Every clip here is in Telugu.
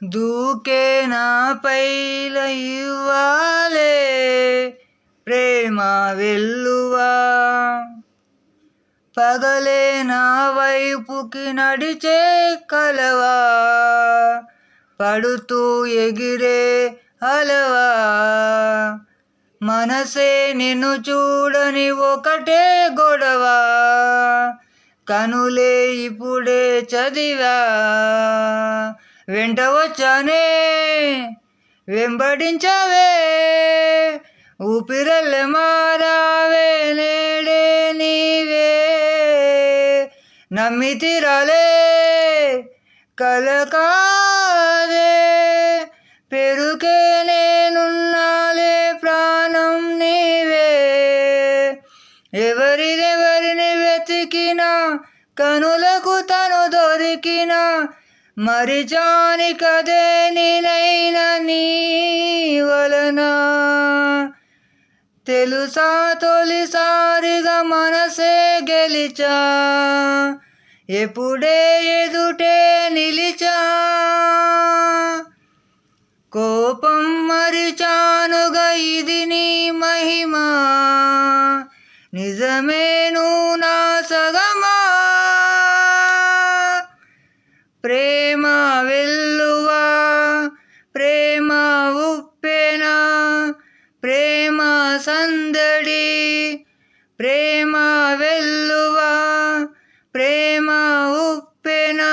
దూకే నాపై ఇవ్వాలే ప్రేమ వెల్లువా, పగలే నా వైపుకి నడిచే కలవా, పడుతూ ఎగిరే అలవా, మనసే నిన్ను చూడని ఒకటే గొడవ, కనులే ఇప్పుడే చదివా, వెంట వచ్చానే వెంబడించవే, ఊపిరల్లె మారావే నేడే నీవే, నమ్మితిరాలే కలకాదే, పెరుకే నేనున్నాలే ప్రాణం నీవే, ఎవరినెవరిని వెతికినా కనులకు తను దొరికిన, మరిచాని కదే నేనైన నీ వలన, తెలుసా తొలిసారిగా మనసే గెలిచా, ఎప్పుడే ఎదుటే నిలిచా, కోపం మరిచానుగా ఇది నీ మహిమా, నిజమేను నా సగమా, ప్రేమ వెల్లువా ప్రేమ ఉప్పెనా, ప్రేమ సందడి, ప్రేమ వెల్లువా ప్రేమ ఉప్పెనా,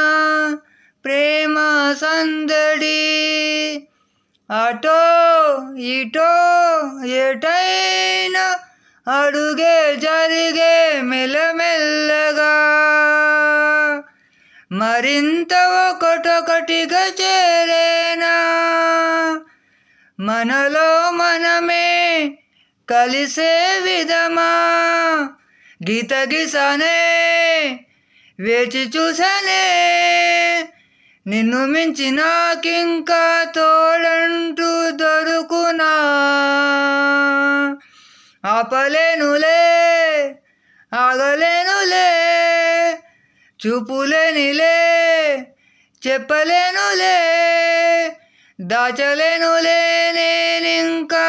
ప్రేమ సందడి, అటో ఇటో ఎటైనా అడుగే జరిగే మెల్లమెల్లగా, మరింత ఒకటొకటిగా చేరేనా, మనలో మనమే కలిసే విధమా, గీతగీసానే వేచి చూసానే, నిన్ను మించి నాకింకా తోడంటూ దొరుకునా, ఆపలేనులే ఆగలేనులే, చూపులేనిలే చెప్పలేనులే, దాచలేనులే నేనింకా